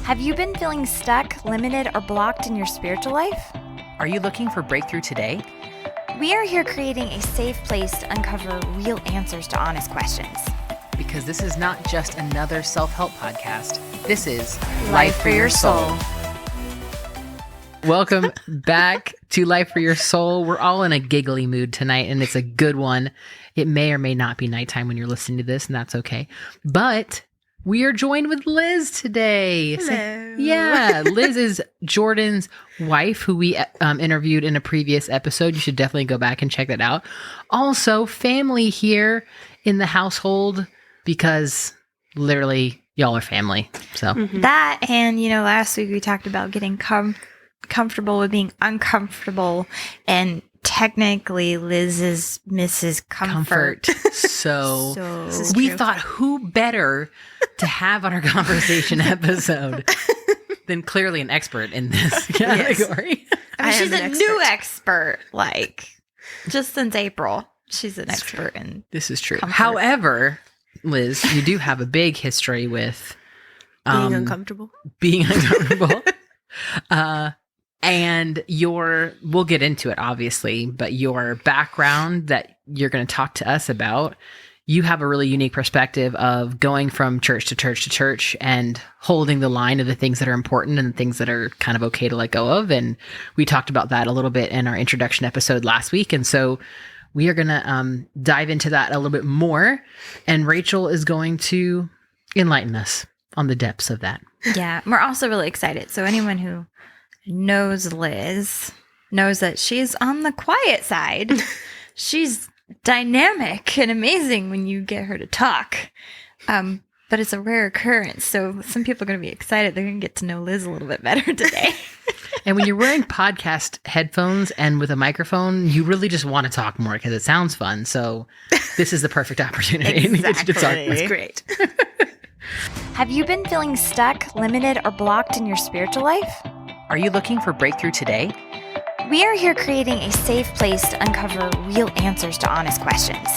Have you been feeling stuck, limited, or blocked in your spiritual life? Are you looking for breakthrough today? We are here creating a safe place to uncover real answers to honest questions. Because this is not just another self-help podcast. This is Life for Your Soul. Welcome back to Life for Your Soul. We're all in a giggly mood tonight, and it's a good one. It may or may not be nighttime when you're listening to this, and that's okay. But we are joined with Liz today. Hello. Liz is Jordan's wife, who we interviewed in a previous episode. You should definitely go back and check that out. Also, family here in the household, because literally y'all are family. So That, and last week we talked about getting comfortable with being uncomfortable, and technically Liz is Mrs. Comfort. So So we thought, who better to have on our conversation episode than clearly an expert in this category. I mean, she's am a an new expert, just since April. She's an expert in This is true. Comfort. However, Liz, you do have a big history with Being uncomfortable. being uncomfortable. And we'll get into it obviously, but your background that you're going to talk to us about, you have a really unique perspective of going from church to church to church and holding the line of the things that are important and the things that are kind of okay to let go of. And we talked about that a little bit in our introduction episode last week. And so we are going to dive into that a little bit more. And Rachel is going to enlighten us on the depths of that. Yeah, we're also really excited. So anyone who knows Liz knows that she's on the quiet side. She's dynamic and amazing when you get her to talk. But it's a rare occurrence. So some people are going to be excited. They're going to get to know Liz a little bit better today. And when you're wearing podcast headphones and with a microphone, you really just want to talk more because it sounds fun. So this is the perfect opportunity to get you to talk more. That's great. Have you been feeling stuck, limited, or blocked in your spiritual life? Are you looking for breakthrough today? We are here creating a safe place to uncover real answers to honest questions.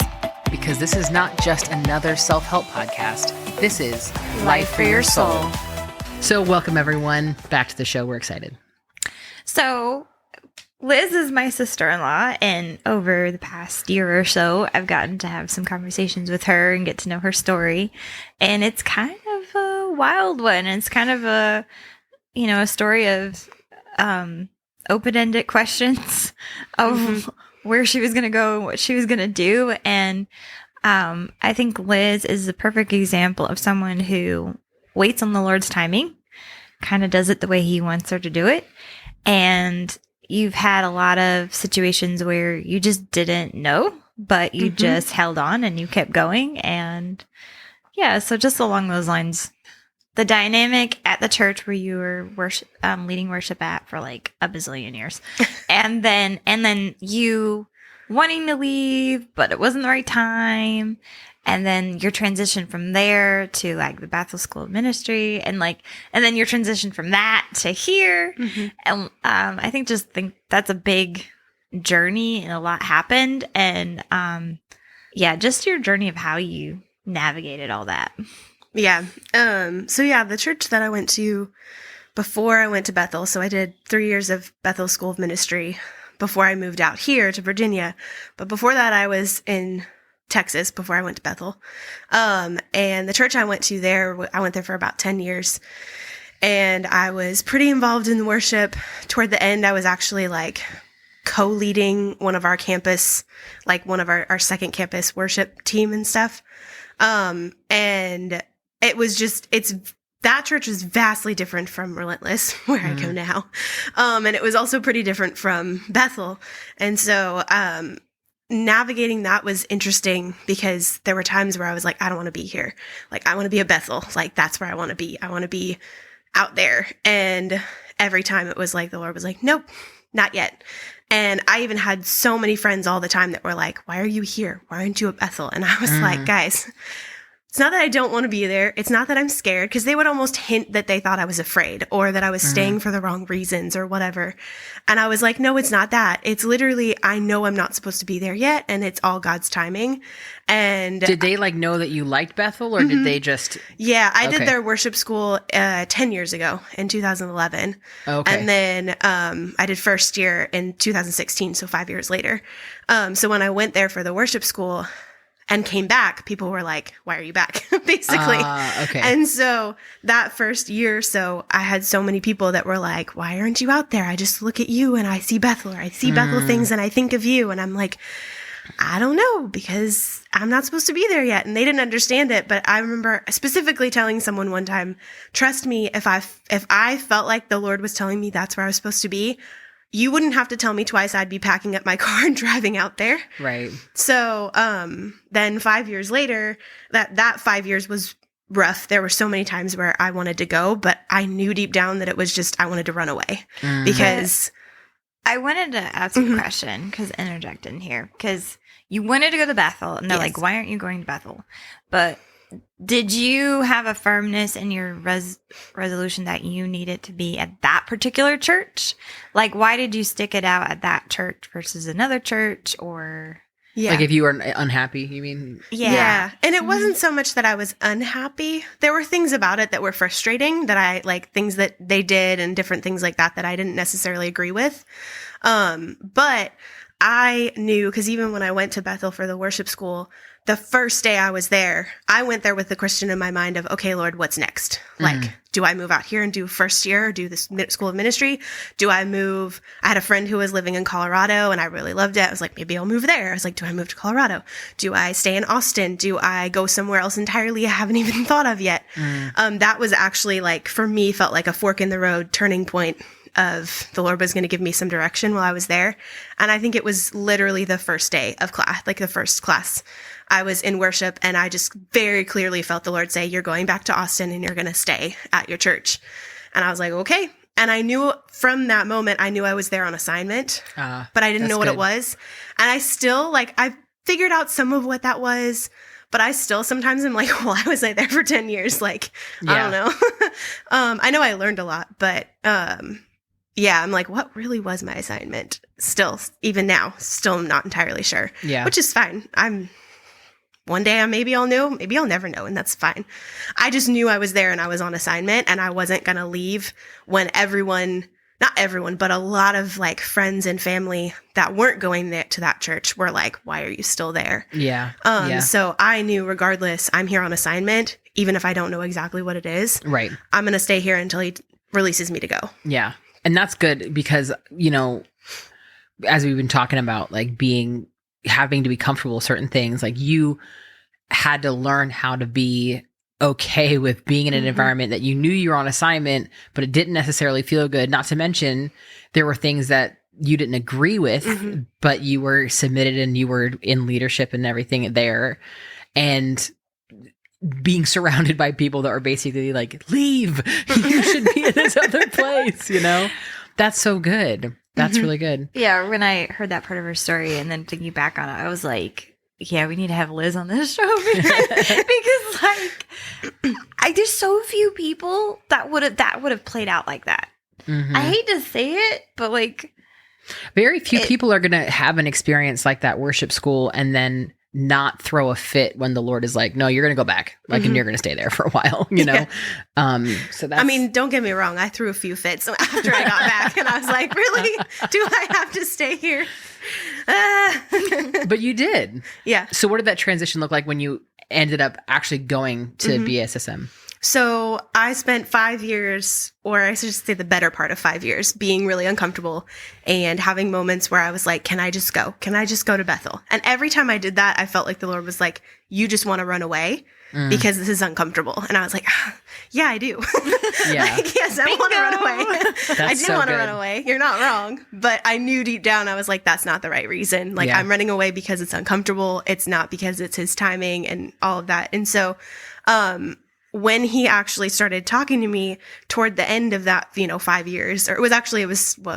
Because this is not just another self-help podcast. This is Life for Your Soul. So welcome everyone back to the show. We're excited. So Liz is my sister-in-law, and over the past year or so, I've gotten to have some conversations with her and get to know her story. And it's kind of a wild one. It's kind of a story of open-ended questions of where she was going to go and what she was going to do. And I think Liz is the perfect example of someone who waits on the Lord's timing, kind of does it the way he wants her to do it. And you've had a lot of situations where you just didn't know, but you just held on and you kept going. And yeah, so just along those lines, the dynamic at the church where you were leading worship at for like a bazillion years, and then you wanting to leave, but it wasn't the right time, and then your transition from there to like the Bethel School of Ministry, and then your transition from that to here, and I think that's a big journey, and a lot happened, and just your journey of how you navigated all that. Yeah. The church that I went to before I went to Bethel, so I did 3 years of Bethel School of Ministry before I moved out here to Virginia. But before that, I was in Texas before I went to Bethel. And the church I went to there, I went there for about 10 years. And I was pretty involved in the worship. Toward the end, I was actually co-leading one of our campus, one of our second campus worship team and stuff. And it was that church was vastly different from Relentless, where I go now. And it was also pretty different from Bethel. And so, navigating that was interesting because there were times where I was like, I don't want to be here. I want to be a Bethel. That's where I want to be. I want to be out there. And every time it was the Lord was like, nope, not yet. And I even had so many friends all the time that were like, why are you here? Why aren't you a Bethel? And I was like, guys, it's not that I don't want to be there. It's not that I'm scared, because they would almost hint that they thought I was afraid or that I was staying for the wrong reasons or whatever. And I was like, no, it's not that. It's literally, I know I'm not supposed to be there yet, and it's all God's timing. And did they like know that you liked Bethel, or did they just? Yeah, I Okay. did their worship school 10 years ago in 2011. Okay. And then I did first year in 2016, so 5 years later. So when I went there for the worship school and came back, people were like, why are you back? Basically. Okay. And so that first year or so, I had so many people that were like, why aren't you out there? I just look at you and I see Bethel, or I see Bethel things and I think of you. And I'm like, I don't know, because I'm not supposed to be there yet. And they didn't understand it. But I remember specifically telling someone one time, trust me, if I felt like the Lord was telling me that's where I was supposed to be, you wouldn't have to tell me twice. I'd be packing up my car and driving out there. Right. So then 5 years later, that 5 years was rough. There were so many times where I wanted to go, but I knew deep down that it was just I wanted to run away because I wanted to ask you a question, because interject in here, because you wanted to go to Bethel, and they're Yes. like, why aren't you going to Bethel? But did you have a firmness in your resolution that you needed to be at that particular church? Like, why did you stick it out at that church versus another church? Or yeah. Like if you were unhappy, you mean? Yeah. And it wasn't so much that I was unhappy. There were things about it that were frustrating, that I like things that they did and different things like that I didn't necessarily agree with. But I knew, because even when I went to Bethel for the worship school, the first day I was there, I went there with the question in my mind of, okay, Lord, what's next? Like, do I move out here and do first year, or do this school of ministry? Do I move? I had a friend who was living in Colorado and I really loved it. I was like, maybe I'll move there. I was like, do I move to Colorado? Do I stay in Austin? Do I go somewhere else entirely I haven't even thought of yet? That was actually like, for me, felt like a fork in the road turning point of the Lord was going to give me some direction while I was there. And I think it was literally the first day of class, like the first class. I was in worship and I just very clearly felt the Lord say, you're going back to Austin and you're going to stay at your church. And I was like, okay. And I knew from that moment, I knew I was there on assignment, but I didn't know what it was. And I still I figured out some of what that was, but I still sometimes am like, well, I was there for 10 years. Like, I don't know. I know I learned a lot, but, yeah, I'm like, what really was my assignment? Still, even now, still not entirely sure. Yeah. Which is fine. One day maybe I'll know, maybe I'll never know, and that's fine. I just knew I was there and I was on assignment, and I wasn't going to leave when not everyone, but a lot of friends and family that weren't going there to that church were like, why are you still there? Yeah. So I knew regardless, I'm here on assignment, even if I don't know exactly what it is. Right. I'm going to stay here until he releases me to go. Yeah. And that's good because, as we've been talking about, having to be comfortable with certain things, you had to learn how to be okay with being in an environment that you knew you were on assignment, but it didn't necessarily feel good. Not to mention there were things that you didn't agree with, but you were submitted and you were in leadership and everything there. And being surrounded by people that are basically like, leave, you should be in this other place, That's so good. That's really good. yeah, when I heard that part of her story and then thinking back on it, I was like, yeah, we need to have Liz on this show because there's so few people that would have played out like that. I hate to say it, but very few people are going to have an experience like that worship school and then not throw a fit when the Lord is like, no, you're going to go back. And you're going to stay there for a while, Yeah. So that's, I mean, don't get me wrong. I threw a few fits after I got back and I was like, really? Do I have to stay here? but you did. Yeah. So what did that transition look like when you ended up actually going to BSSM? So I spent 5 years, or I should say the better part of 5 years, being really uncomfortable and having moments where I was like, can I just go? Can I just go to Bethel? And every time I did that, I felt like the Lord was like, you just want to run away because this is uncomfortable. And I was like, yeah, I do. Yeah. Yes, I want to run away. I do so want to good. run away. You're not wrong. But I knew deep down, I was like, that's not the right reason. Yeah. I'm running away because it's uncomfortable. It's not because it's his timing and all of that. And so, when he actually started talking to me toward the end of that, 5 years, or what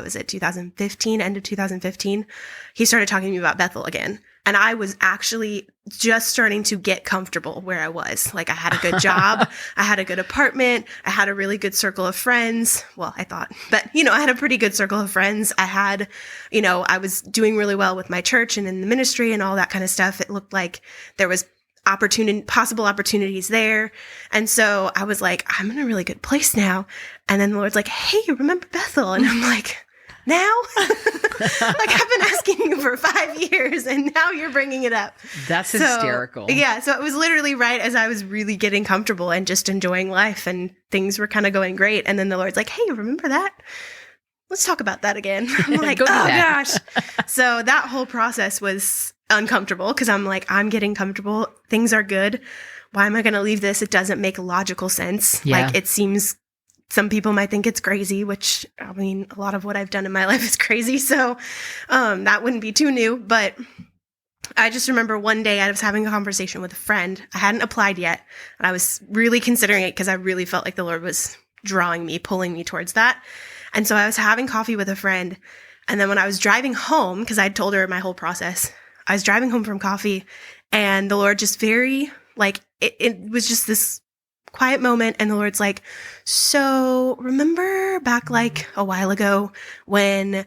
was it, 2015, end of 2015, he started talking to me about Bethel again. And I was actually just starting to get comfortable where I was. Like I had a good job. I had a good apartment. I had a really good circle of friends. Well, I thought, but I had a pretty good circle of friends. I had, I was doing really well with my church and in the ministry and all that kind of stuff. It looked like there was possible opportunities there. And so I was like, I'm in a really good place now. And then the Lord's like, hey, remember Bethel? And I'm like, now? Like I've been asking you for 5 years and now you're bringing it up. That's hysterical. Yeah. So it was literally right as I was really getting comfortable and just enjoying life and things were kind of going great. And then the Lord's like, hey, remember that? Let's talk about that again. I'm like, oh gosh. So that whole process was uncomfortable because I'm like, I'm getting comfortable. Things are good. Why am I going to leave this? It doesn't make logical sense. Yeah. Like it seems some people might think it's crazy, which I mean, a lot of what I've done in my life is crazy. So that wouldn't be too new. But I just remember one day I was having a conversation with a friend. I hadn't applied yet. And I was really considering it because I really felt like the Lord was drawing me, pulling me towards that. And so I was having coffee with a friend. And then when I was driving home, because I'd told her my whole process, I was driving home from coffee and the Lord just very like, it was just this quiet moment. And the Lord's like, so remember back like a while ago when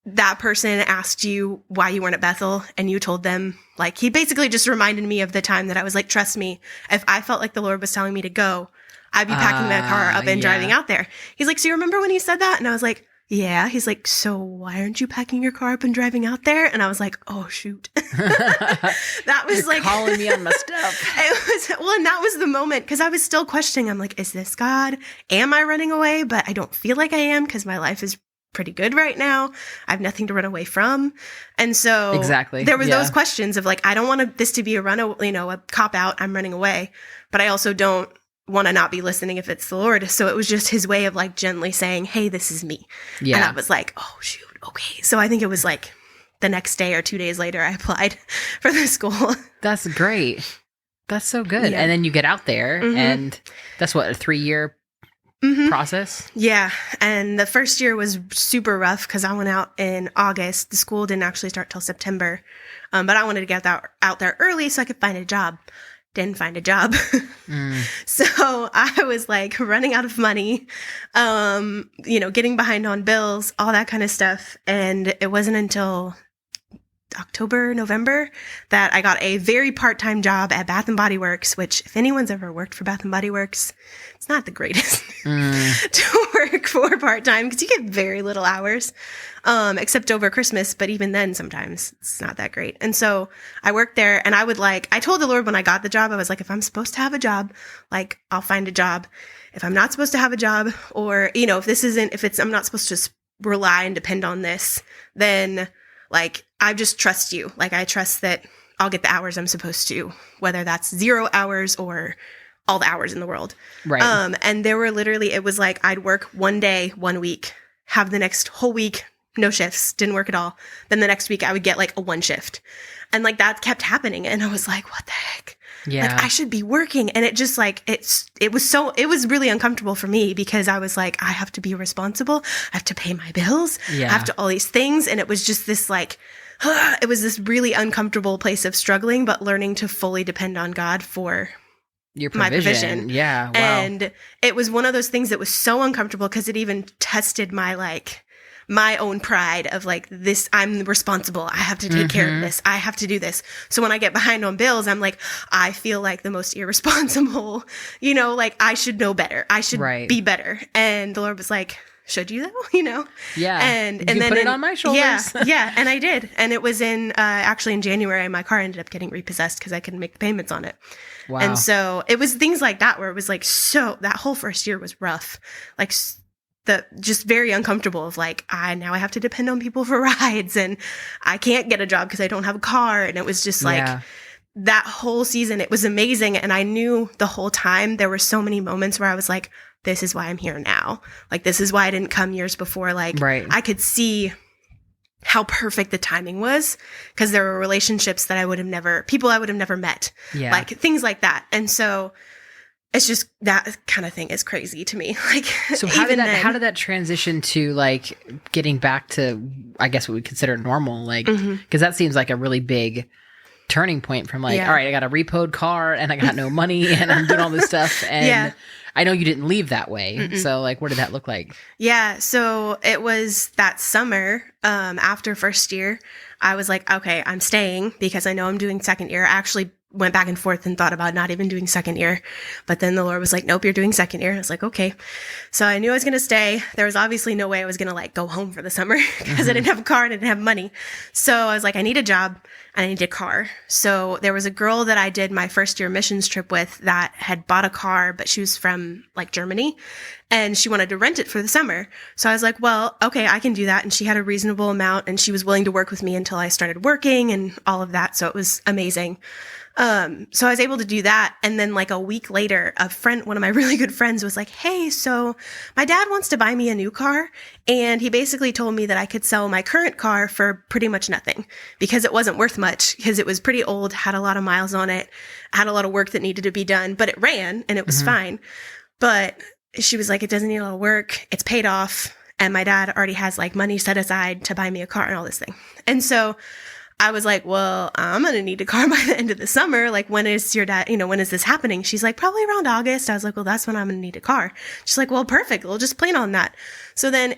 that person asked you why you weren't at Bethel and you told them, like, he basically just reminded me of the time that I was like, trust me, if I felt like the Lord was telling me to go, I'd be packing my car up and driving out there. He's like, so you remember when he said that? And I was like, yeah. He's like, so why aren't you packing your car up and driving out there? And I was like, oh shoot. That was like calling me on my stuff. And that was the moment because I was still questioning. I'm like, is this God? Am I running away? But I don't feel like I am because my life is pretty good right now. I have nothing to run away from. And so exactly. There was those questions of like, I don't want this to be a cop out. I'm running away, but I also don't want to not be listening if it's the Lord. So it was just his way of like gently saying, hey, this is me. Yeah. And I was like, oh shoot. Okay. So I think it was like the next day or 2 days later, I applied for the school. That's great. That's so good. Yeah. And then you get out there and that's what, a 3-year process? Yeah. And the first year was super rough because I went out in August. The school didn't actually start till September. But I wanted to get out there early so I could find a job. Didn't find a job. So I was like running out of money, getting behind on bills, all that kind of stuff. And it wasn't until October, November that I got a very part-time job at Bath & Body Works, which if anyone's ever worked for Bath & Body Works, it's not the greatest to work for part-time because you get very little hours, except over Christmas. But even then, sometimes it's not that great. And so I worked there and I told the Lord when I got the job, I was like, if I'm supposed to have a job, like I'll find a job. If I'm not supposed to have a job or, I'm not supposed to rely and depend on this, then like, I just trust you. Like, I trust that I'll get the hours I'm supposed to, whether that's 0 hours or all the hours in the world. Right. And there were it was like, I'd work 1 day, 1 week, have the next whole week, no shifts, didn't work at all. Then the next week I would get like a 1 shift. And like that kept happening. And I was like, what the heck? Yeah. Like I should be working. And it just like, it was really uncomfortable for me because I was like, I have to be responsible. I have to pay my bills. Yeah. I have to all these things. And it was just this like, it was this really uncomfortable place of struggling, but learning to fully depend on God for your provision. Yeah. Wow. And it was one of those things that was so uncomfortable because it even tested my own pride of like this, I'm responsible. I have to take care of this. I have to do this. So when I get behind on bills, I'm like, I feel like the most irresponsible, like I should know better. I should be better. And the Lord was like, should you though? Yeah. And then put it on my shoulders. Yeah. And I did. And it was actually in January, my car ended up getting repossessed because I couldn't make the payments on it. Wow. And so it was things like that where it was like, that whole first year was rough. Like just very uncomfortable of like, now I have to depend on people for rides and I can't get a job because I don't have a car. And it was just like that whole season, it was amazing. And I knew the whole time there were so many moments where I was like, this is why I'm here now. Like, this is why I didn't come years before. Like, I could see how perfect the timing was because there were relationships that people I would have never met. Yeah. Like things like that. And so it's just that kind of thing is crazy to me. Like, so how did that transition to like getting back to, I guess what we consider normal? Like, because that seems like a really big turning point from like, Yeah. all right, I got a repoed car and I got no money and I'm doing all this stuff. And Yeah. I know you didn't leave that way. Mm-mm. So like, what did that look like? Yeah, so it was that summer after first year. I was like, okay, I'm staying because I know I'm doing second year. I actually went back and forth and thought about not even doing second year. But then the Lord was like, nope, you're doing second year. I was like, okay. So I knew I was going to stay. There was obviously no way I was going to like go home for the summer because I didn't have a car and I didn't have money. So I was like, I need a job and I need a car. So there was a girl that I did my first year missions trip with that had bought a car, but she was from like Germany and she wanted to rent it for the summer. So I was like, well, okay, I can do that. And she had a reasonable amount and she was willing to work with me until I started working and all of that. So it was amazing. So I was able to do that. And then like a week later, one of my really good friends was like, hey, so my dad wants to buy me a new car. And he basically told me that I could sell my current car for pretty much nothing because it wasn't worth much because it was pretty old, had a lot of miles on it, had a lot of work that needed to be done, but it ran and it was fine. But she was like, it doesn't need a lot of work. It's paid off. And my dad already has like money set aside to buy me a car and all this thing. And so I was like, well, I'm going to need a car by the end of the summer. Like, when is your dad, when is this happening? She's like, probably around August. I was like, well, that's when I'm going to need a car. She's like, well, perfect. We'll just plan on that. So then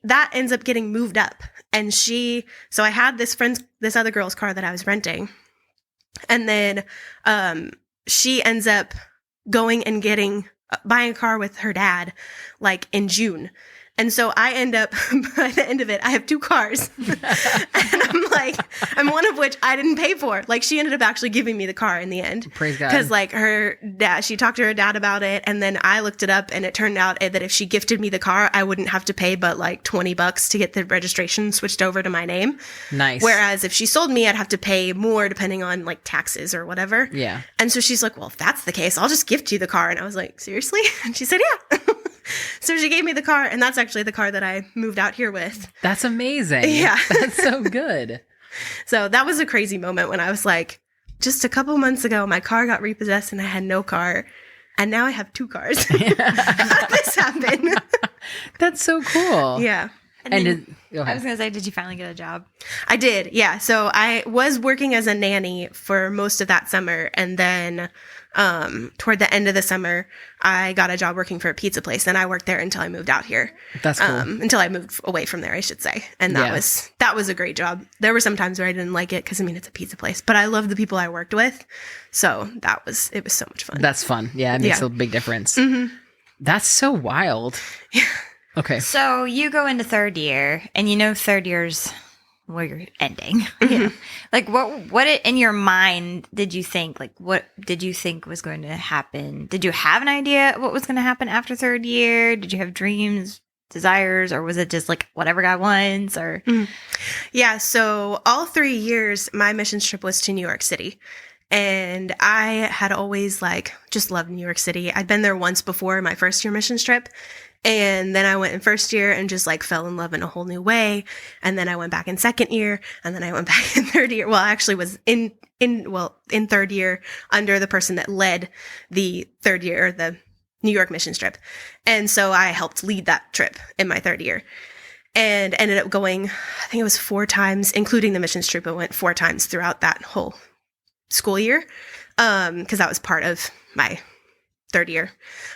that ends up getting moved up. And so I had this other girl's car that I was renting. And then, she ends up going and buying a car with her dad, like in June. And so I end up, by the end of it, I have 2 cars. And one of which I didn't pay for. Like, she ended up actually giving me the car in the end. Praise God. Because, like, she talked to her dad about it. And then I looked it up and it turned out that if she gifted me the car, I wouldn't have to pay but like $20 to get the registration switched over to my name. Nice. Whereas if she sold me, I'd have to pay more depending on like taxes or whatever. Yeah. And so she's like, well, if that's the case, I'll just gift you the car. And I was like, seriously? And she said, yeah. So she gave me the car, and that's actually the car that I moved out here with. That's amazing. Yeah. That's so good. So that was a crazy moment when I was like, just a couple months ago, my car got repossessed and I had no car. And now I have 2 cars. How did this happen? That's so cool. Yeah. And go ahead. I was going to say, did you finally get a job? I did. Yeah. So I was working as a nanny for most of that summer. And then toward the end of the summer, I got a job working for a pizza place. And I worked there until I moved out here. That's cool. Until I moved away from there, I should say. And that was a great job. There were some times where I didn't like it because, it's a pizza place. But I loved the people I worked with. So it was so much fun. That's fun. Yeah, it makes a big difference. Mm-hmm. That's so wild. Yeah. Okay. So you go into third year, and third year's where you're ending. Mm-hmm. Like, what in your mind did you think? Like, what did you think was going to happen? Did you have an idea what was going to happen after third year? Did you have dreams, desires, or was it just like whatever God wants? Or Yeah. So all 3 years, my missions trip was to New York City. And I had always just loved New York City. I'd been there once before my first year missions trip. And then I went in first year and just fell in love in a whole new way. And then I went back in second year, and then I went back in third year. Well, I actually was in third year under the person that led the third year, the New York missions trip. And so I helped lead that trip in my third year and ended up going, I think it was 4 times, including the missions trip. I went 4 times throughout that whole school year. Cause that was part of my third year.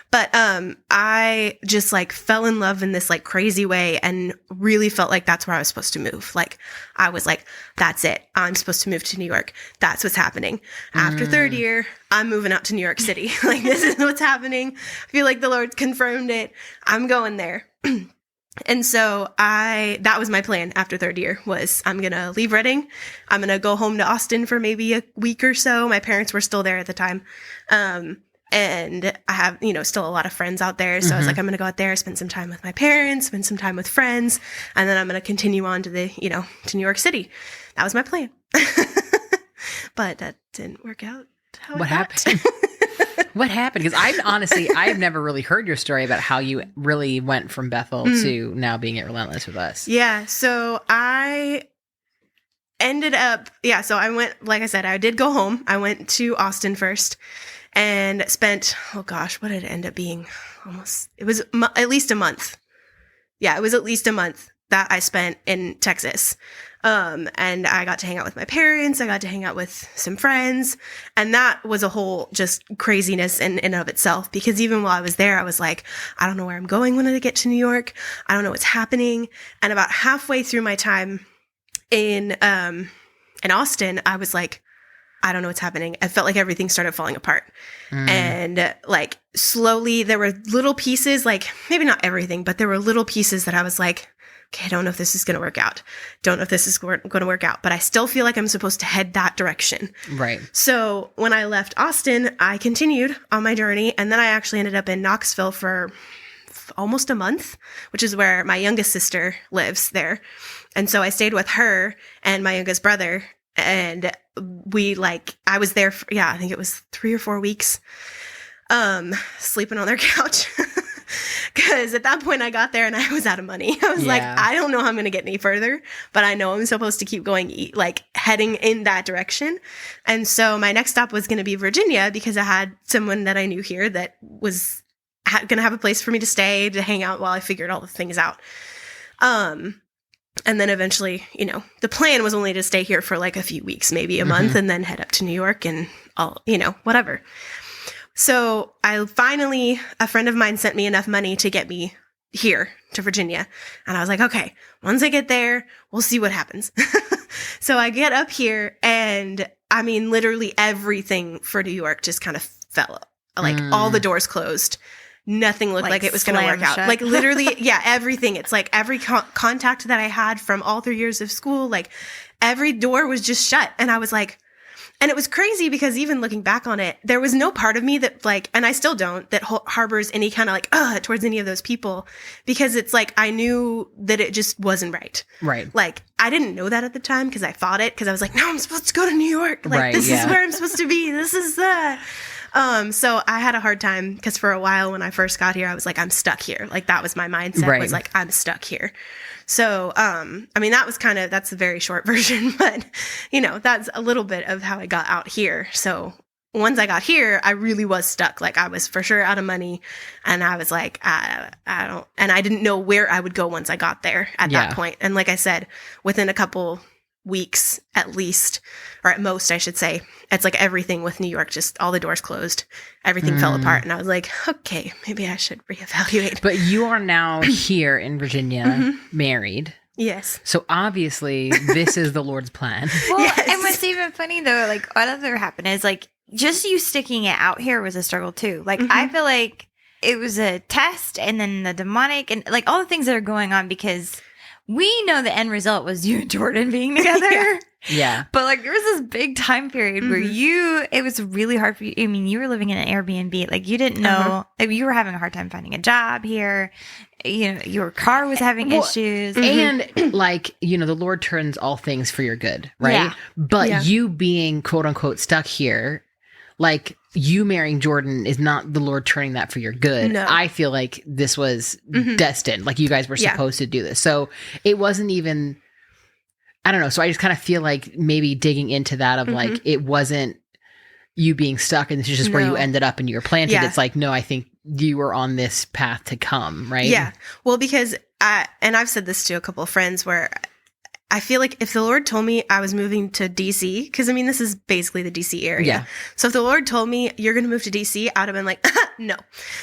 But I just fell in love in this crazy way and really felt like that's where I was supposed to move. I was like, that's it. I'm supposed to move to New York. That's what's happening. After third year, I'm moving out to New York City. This is what's happening. I feel like the Lord confirmed it. I'm going there. And so that was my plan after third year was I'm going to leave Reading. I'm going to go home to Austin for maybe a week or so. My parents were still there at the time. And I have, still a lot of friends out there. So I was like, I'm going to go out there, spend some time with my parents, spend some time with friends. And then I'm going to continue on to to New York City. That was my plan. But that didn't work out. What happened? What happened? Because I've never really heard your story about how you really went from Bethel to now being at Relentless with us. Yeah. So I ended up, so I went, like I said, I did go home. I went to Austin first and spent, what did it end up being? It was at least a month. Yeah, it was at least a month that I spent in Texas. And I got to hang out with my parents. I got to hang out with some friends. And that was a whole just craziness in and of itself, because even while I was there, I was like, I don't know where I'm going when I get to New York. I don't know what's happening. And about halfway through my time in Austin, I was like, I don't know what's happening. I felt like everything started falling apart. And like slowly there were little pieces, like maybe not everything, but there were little pieces that I was like, okay, I don't know if this is going to work out. Don't know if this is going to work out, but I still feel like I'm supposed to head that direction. Right. So when I left Austin, I continued on my journey. And then I actually ended up in Knoxville for almost a month, which is where my youngest sister lives there. And so I stayed with her and my youngest brother. And I was there for, I think it was 3 or 4 weeks, sleeping on their couch. Because at that point I got there and I was out of money. I was like, I don't know how I'm going to get any further, but I know I'm supposed to keep going, like heading in that direction. And so my next stop was going to be Virginia, because I had someone that I knew here that was going to have a place for me to stay, to hang out while I figured all the things out. And then eventually, the plan was only to stay here for like a few weeks, maybe a month, and then head up to New York and all, whatever. So a friend of mine sent me enough money to get me here to Virginia. And I was like, okay, once I get there, we'll see what happens. So I get up here and I mean, literally everything for New York just kind of fell up. Like all the doors closed. Nothing looked like it was going to work out. Shut. Like literally, everything. It's like every contact that I had from all 3 years of school, like every door was just shut. And I was like, and it was crazy because even looking back on it, there was no part of me that like, and I still don't, that harbors any kind of like, towards any of those people, because it's like, I knew that it just wasn't right. Right. Like, I didn't know that at the time because I fought it, because I was like, no, I'm supposed to go to New York. Like, this is where I'm supposed to be. This is so I had a hard time because for a while when I first got here, I was like, I'm stuck here. Like that was my mindset, was like, I'm stuck here. So, I mean, that's a very short version, but that's a little bit of how I got out here. So once I got here, I really was stuck. Like I was for sure out of money, and I was like, I didn't know where I would go once I got there at that point. And like I said, within a couple weeks at least, or at most I should say, it's like everything with New York, just all the doors closed, everything fell apart, and I was like, okay, maybe I should reevaluate. But you are now here in Virginia, married. Yes. So obviously this is the Lord's plan. Well, and what's even funny though, like what other happened is like just you sticking it out here was a struggle too. Like I feel like it was a test, and then the demonic and like all the things that are going on, because we know the end result was you and Jordan being together. Yeah. But like there was this big time period where it was really hard for you. I mean, you were living in an Airbnb. Like you didn't know, like, you were having a hard time finding a job here. Your car was having issues. And like, the Lord turns all things for your good, right? Yeah. But you being quote unquote stuck here, like you marrying Jordan is not the Lord turning that for your good. No. I feel like this was destined. Like you guys were supposed to do this. So it wasn't even, I don't know. So I just kind of feel like maybe digging into that of like, it wasn't you being stuck and this is just where you ended up and you were planted. Yeah. It's like, no, I think you were on this path to come, right? Yeah. Well, because I've said this to a couple of friends where I feel like if the Lord told me I was moving to DC, because I mean, this is basically the DC area. Yeah. So if the Lord told me you're going to move to DC, I would have been like, no.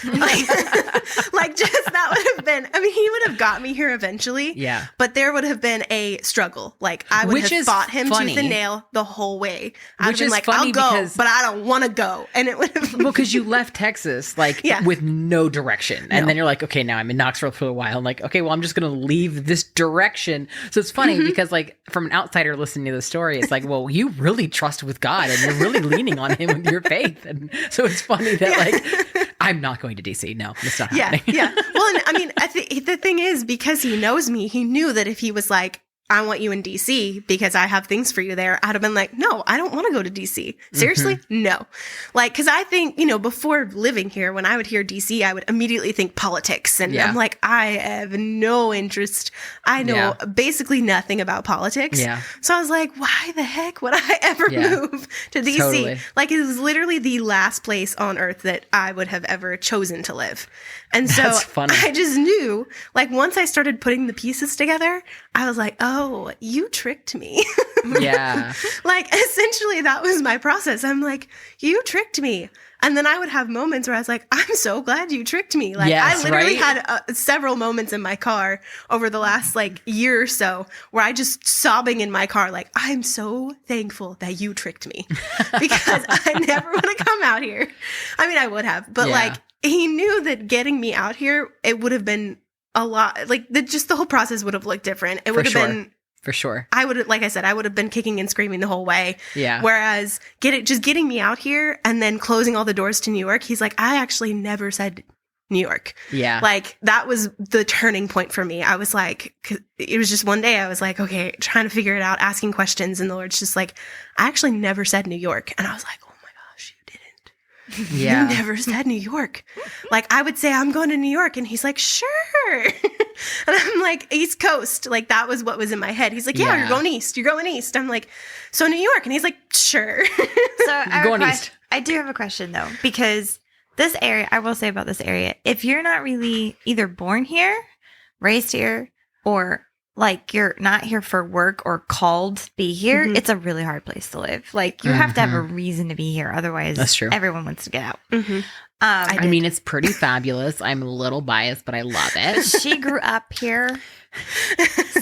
Like just that would have been, I mean, he would have got me here eventually. Yeah. But there would have been a struggle. Like I would have fought him funny. tooth and nail the whole way. I would have been like, funny I'll go, because, but I don't want to go. And it would have. Well, because you left Texas like with no direction. And then you're like, okay, now I'm in Knoxville for a while. I'm like, okay, well, I'm just going to leave this direction. So it's funny because like from an outsider listening to the story, it's like, well, you really trust with God and you're really leaning on him with your faith. And so it's funny that like, I'm not going to DC. No, it's not happening. Yeah. Well, and, I mean, the thing is, because he knows me, he knew that if he was like, I want you in DC because I have things for you there, I'd have been like, no, I don't want to go to DC. Seriously? No. Like, because I think, before living here, when I would hear DC, I would immediately think politics. And I'm like, I have no interest. I know basically nothing about politics. Yeah. So I was like, why the heck would I ever move to DC? Totally. Like, it was literally the last place on earth that I would have ever chosen to live. And so I just knew, like, once I started putting the pieces together, I was like, oh, you tricked me. Yeah. Like, essentially, that was my process. I'm like, you tricked me. And then I would have moments where I was like, I'm so glad you tricked me. Like, I literally had several moments in my car over the last, like, year or so where I just sobbing in my car, like, I'm so thankful that you tricked me because I never would have come out here. I mean, I would have, but like, he knew that getting me out here, it would have been a lot, like, the whole process would have looked different. It would have been... For sure. I would, like I said, I would have been kicking and screaming the whole way. Yeah. Whereas just getting me out here and then closing all the doors to New York, he's like, I actually never said New York. Yeah. Like, that was the turning point for me. I was like, it was just one day I was like, okay, trying to figure it out, asking questions. And the Lord's just like, I actually never said New York. And I was like, oh my gosh, you didn't. Yeah. You never said New York. Like, I would say, I'm going to New York. And he's like, sure. And I'm like, East Coast. Like, that was what was in my head. He's like, yeah, you're going east. You're going east. I'm like, so New York. And he's like, sure. So I do have a question, though, because this area, I will say about this area, if you're not really either born here, raised here, or like you're not here for work or called to be here, it's a really hard place to live. Like, you have to have a reason to be here. Otherwise, that's true. Everyone wants to get out. I mean, it's pretty fabulous. I'm a little biased, but I love it. She grew up here.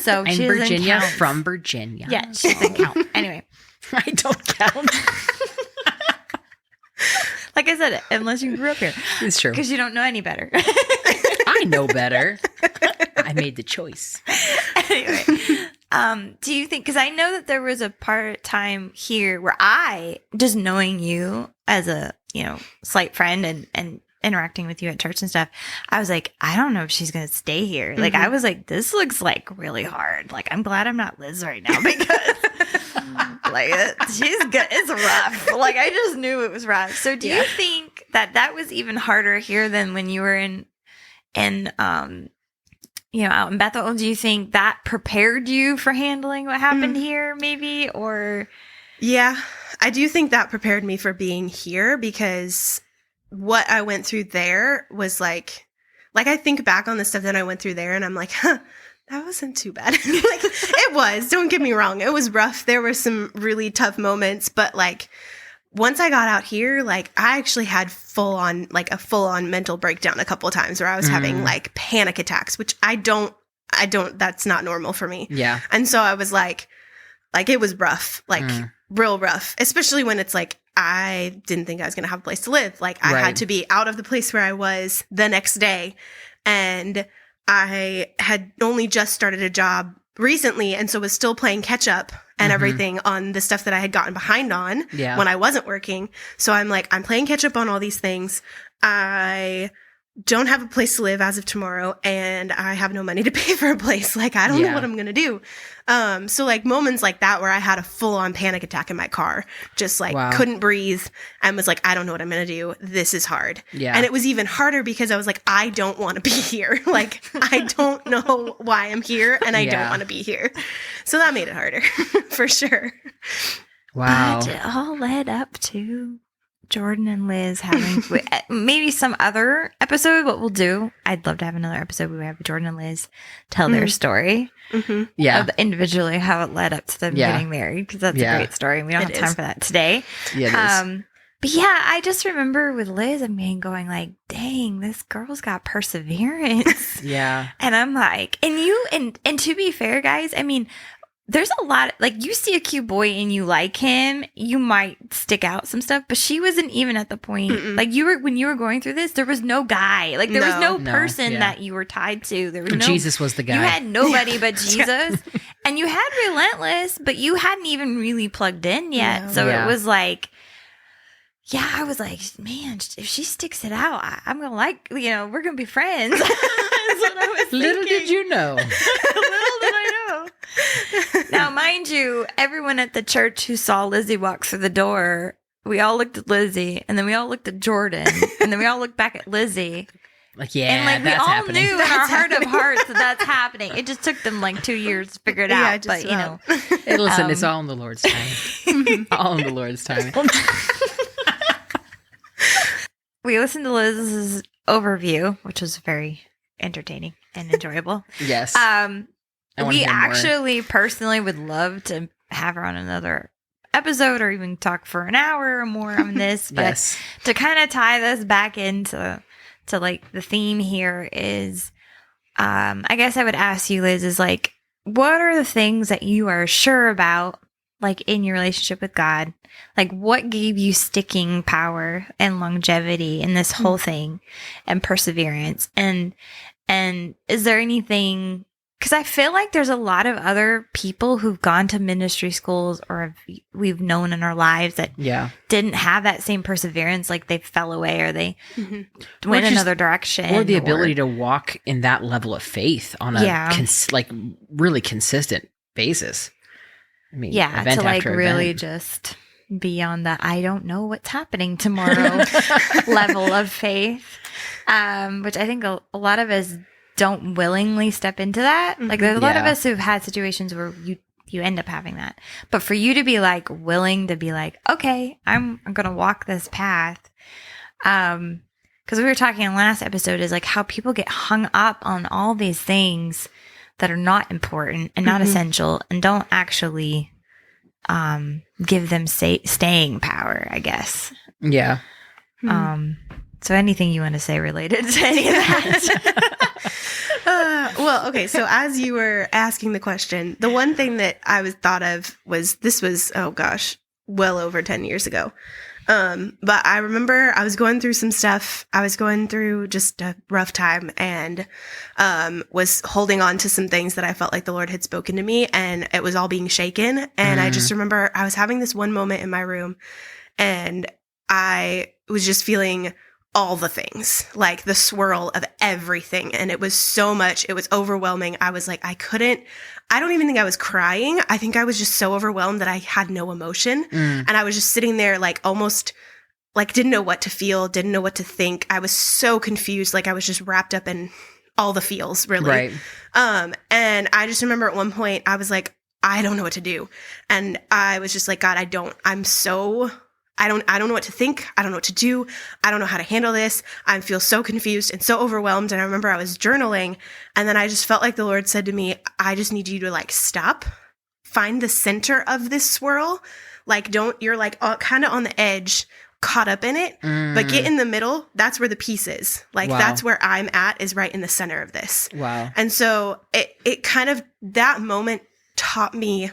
So I'm she Virginia, from Virginia. Yeah, she doesn't count. Anyway. I don't count. Like I said, unless you grew up here. It's true. Because you don't know any better. I know better. I made the choice. Anyway, do you think, because I know that there was a part-time here where I, just knowing you as a, slight friend and interacting with you at church and stuff, I was like, I don't know if she's going to stay here. Like, I was like, this looks like really hard. Like, I'm glad I'm not Liz right now because like, she's good. It's rough. Like, I just knew it was rough. So do you think that was even harder here than when you were out in Bethel? Do you think that prepared you for handling what happened here, maybe? Or yeah, I do think that prepared me for being here, because what I went through there was like I think back on the stuff that I went through there, and I'm like, that wasn't too bad. Like, it was. Don't get me wrong, it was rough. There were some really tough moments, but like, once I got out here, like, I actually had a full on mental breakdown a couple of times where I was having like panic attacks, which I don't, that's not normal for me. Yeah. And so I was like it was rough, like real rough, especially when it's like, I didn't think I was going to have a place to live. Like, I had to be out of the place where I was the next day. And I had only just started a job recently, and so was still playing catch up and everything on the stuff that I had gotten behind on when I wasn't working. So I'm like, I'm playing catch up on all these things. I don't have a place to live as of tomorrow, and I have no money to pay for a place. Like, I don't know what I'm going to do. So like moments like that where I had a full on panic attack in my car, just like couldn't breathe, and was like, I don't know what I'm going to do. This is hard. Yeah. And it was even harder because I was like, I don't want to be here. Like, I don't know why I'm here, and I don't want to be here. So that made it harder for sure. Wow. But it all led up to Jordan and Liz having maybe some other episode. What we'll do, I'd love to have another episode where we have Jordan and Liz tell their story. Yeah, of individually how it led up to them getting married, because that's a great story, and we don't have time for that today. Yeah, it is. But yeah, I just remember with Liz, going like, dang, this girl's got perseverance. Yeah. And I'm like, and to be fair, guys, I mean, there's a lot, like, you see a cute boy and you like him, you might stick out some stuff, but she wasn't even at the point, like, when you were going through this, there was no guy, like, there was no person that you were tied to. There was Jesus was the guy. You had nobody but Jesus, and you had Relentless, but you hadn't even really plugged in yet. No. So it was like, I was like, man, if she sticks it out, I'm gonna like, we're gonna be friends. That's what I was thinking. Little did you know. Little did I know. Now, mind you, everyone at the church who saw Lizzie walk through the door, we all looked at Lizzie, and then we all looked at Jordan, and then we all looked back at Lizzie. Like, yeah, And like we that's all happening. knew in our heart of hearts that that's happening. It just took them like 2 years to figure it Yeah, out. But, you know. Hey, listen, it's all in the Lord's time. All in the Lord's time. We listened to Liz's overview, which was very entertaining and enjoyable. Yes. I wanna We hear more. actually personally would love to have her on another episode or even talk for an hour or more on this. But Yes. to kind of tie this back into like the theme here is, I guess I would ask you, Liz, is like, what are the things that you are sure about, like in your relationship with God? Like, what gave you sticking power and longevity in this whole thing and perseverance? And is there anything, because I feel like there's a lot of other people who've gone to ministry schools or we've known in our lives that Yeah. didn't have that same perseverance, like they fell away or they Mm-hmm. went Or just- another direction. Or the ability to walk in that level of faith on a Yeah. like really consistent basis. I mean, yeah, event to like after really event. just be on the I don't know what's happening tomorrow level of faith, which I think a lot of us don't willingly step into that. Like there's a lot of Yeah. us who've had situations where you end up having that, but for you to be like willing to be like, okay, I'm gonna walk this path, because we were talking in the last episode is like how people get hung up on all these things that are not important and not essential and don't actually give them staying power, I guess. Yeah. So anything you want to say related to any of that? Well, okay. So as you were asking the question, the one thing that I was thought of was oh gosh, well over 10 years ago. But I remember I was going through some stuff. I was going through just a rough time and was holding on to some things that I felt like the Lord had spoken to me, and it was all being shaken. And I just remember I was having this one moment in my room, and I was just feeling all the things, like the swirl of everything. And it was so much, it was overwhelming. I was like, I don't even think I was crying. I think I was just so overwhelmed that I had no emotion. And I was just sitting there like almost like didn't know what to feel, didn't know what to think. I was so confused. Like I was just wrapped up in all the feels, really. Right. And I just remember at one point I was like, I don't know what to do. And I was just like, God, I don't know what to think. I don't know what to do. I don't know how to handle this. I feel so confused and so overwhelmed. And I remember I was journaling, and then I just felt like the Lord said to me, I just need you to like stop, find the center of this swirl. Like you're like kind of on the edge, caught up in it, but get in the middle. That's where the peace is. Like Wow. that's where I'm at, is right in the center of this. Wow. And so it kind of, that moment taught me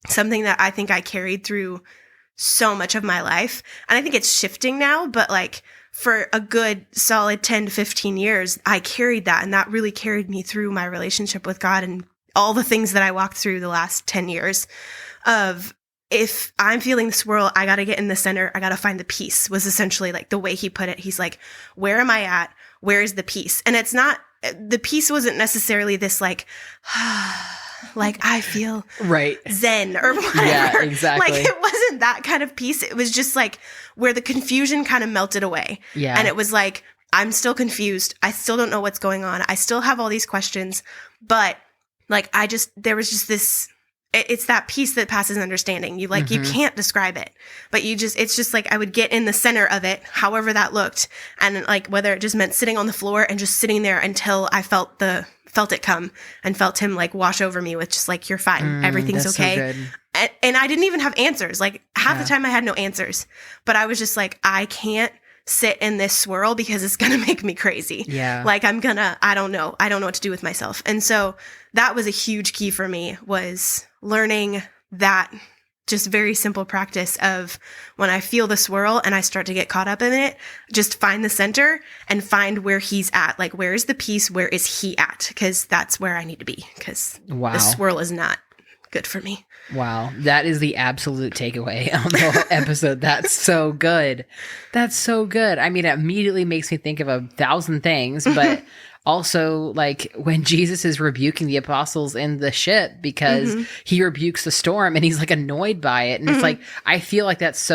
something that I think I carried through so much of my life. And I think it's shifting now, but like for a good solid 10 to 15 years, I carried that. And that really carried me through my relationship with God and all the things that I walked through the last 10 years of, if I'm feeling the swirl, I got to get in the center. I got to find the peace, was essentially like the way he put it. He's like, where am I at? Where is the peace? And it's not, the peace wasn't necessarily this like, like I feel Right. zen or whatever. Yeah, exactly. Like it wasn't that kind of peace. It was just like where the confusion kind of melted away. Yeah. And it was like, I'm still confused. I still don't know what's going on. I still have all these questions, but like, there was just this, it's that peace that passes understanding. You like, you can't describe it, but it's just like, I would get in the center of it, however that looked. And like, whether it just meant sitting on the floor and just sitting there until I felt it come and felt him like wash over me with just like, you're fine. Everything's that's so okay. good. And I didn't even have answers. Like half the time I had no answers, but I was just like, I can't sit in this swirl because it's going to make me crazy. Yeah. Like I don't know what to do with myself. And so that was a huge key for me, was learning that just very simple practice of when I feel the swirl and I start to get caught up in it, just find the center and find where he's at. Like, where is the peace? Where is he at? Because that's where I need to be, because Wow. the swirl is not good for me. Wow. That is the absolute takeaway on the whole episode. That's so good. That's so good. I mean, it immediately makes me think of 1,000 things, but also like when Jesus is rebuking the apostles in the ship because he rebukes the storm and he's like annoyed by it. And it's like, I feel like that's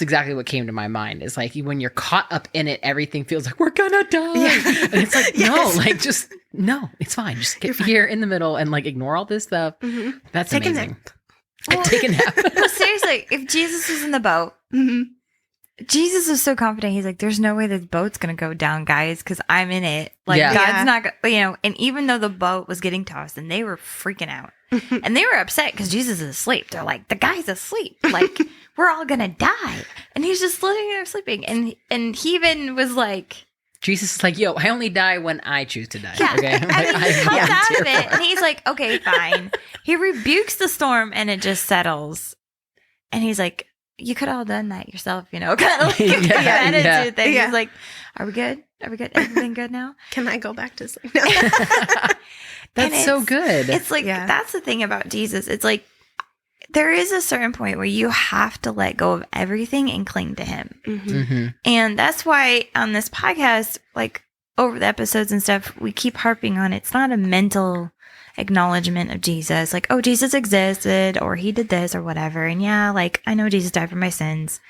exactly what came to my mind. Is like when you're caught up in it, everything feels like we're gonna die. Yeah. And it's like, no, it's fine. Just get here in the middle and like ignore all this stuff. That's Take amazing. a nap. Take a nap. Well, seriously, if Jesus was in the boat, Jesus was so confident. He's like, there's no way this boat's going to go down, guys, because I'm in it. Like, God's not, and even though the boat was getting tossed and they were freaking out and they were upset because Jesus is asleep. They're like, the guy's asleep. Like, we're all going to die. And he's just sitting there sleeping. And he even was like, Jesus is like, yo, I only die when I choose to die. yeah. Okay? He comes out of it and he's like, okay, fine. He rebukes the storm and it just settles. And he's like, you could have all done that yourself, kind of like attitude thing. Yeah. He's like, are we good? Are we good? Everything good now? Can I go back to sleep? No. That's so good. It's like, that's the thing about Jesus. It's like, there is a certain point where you have to let go of everything and cling to him. And that's why on this podcast, like over the episodes and stuff, we keep harping on it's not a mental acknowledgement of Jesus, like, oh, Jesus existed or he did this or whatever. And like, I know Jesus died for my sins.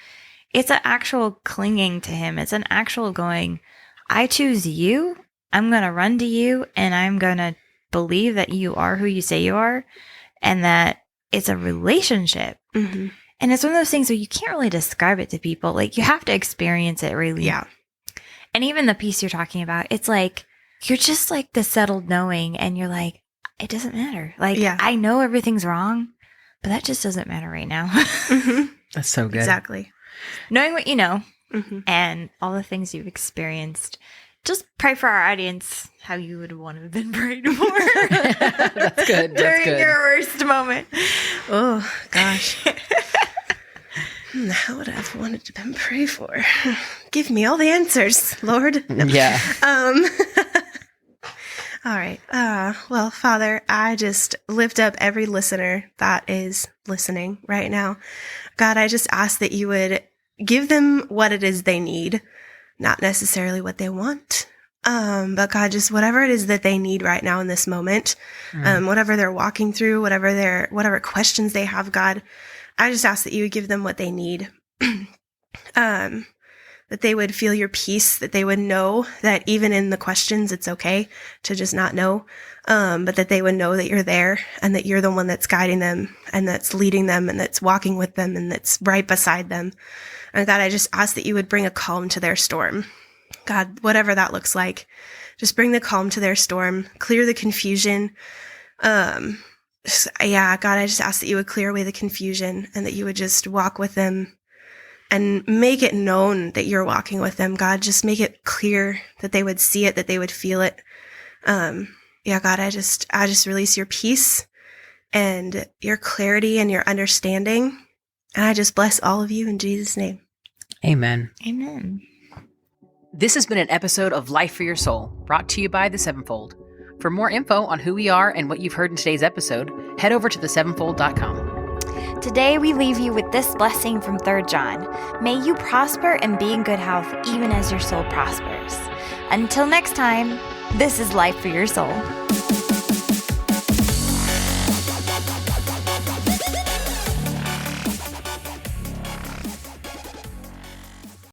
It's an actual clinging to him. It's an actual going, I choose you. I'm going to run to you and I'm going to believe that you are who you say you are and that it's a relationship. And it's one of those things where you can't really describe it to people. Like you have to experience it really. Yeah. And even the piece you're talking about, it's like, you're just like the settled knowing and you're like, it doesn't matter. Like, I know everything's wrong, but that just doesn't matter right now. That's so good. Exactly. Knowing what you know and all the things you've experienced, just pray for our audience how you would want to have been prayed for. That's good. During your worst moment. Oh, gosh. How would I have wanted to have been prayed for? Give me all the answers, Lord. No. Yeah. All right. Well, Father, I just lift up every listener that is listening right now. God, I just ask that you would give them what it is they need, not necessarily what they want. But God, just whatever it is that they need right now in this moment, whatever they're walking through, whatever questions they have, God, I just ask that you would give them what they need. That they would feel your peace, that they would know that even in the questions, it's okay to just not know, but that they would know that you're there and that you're the one that's guiding them and that's leading them and that's walking with them and that's right beside them. And God, I just ask that you would bring a calm to their storm. God, whatever that looks like, just bring the calm to their storm, clear the confusion. God, I just ask that you would clear away the confusion and that you would just walk with them and make it known that you're walking with them. God, just make it clear that they would see it, that they would feel it. God, I just release your peace and your clarity and your understanding. And I just bless all of you in Jesus' name. Amen. Amen. This has been an episode of Life for Your Soul, brought to you by The Sevenfold. For more info on who we are and what you've heard in today's episode, head over to thesevenfold.com. Today we leave you with this blessing from 3 John. May you prosper and be in good health even as your soul prospers. Until next time, this is Life for Your Soul.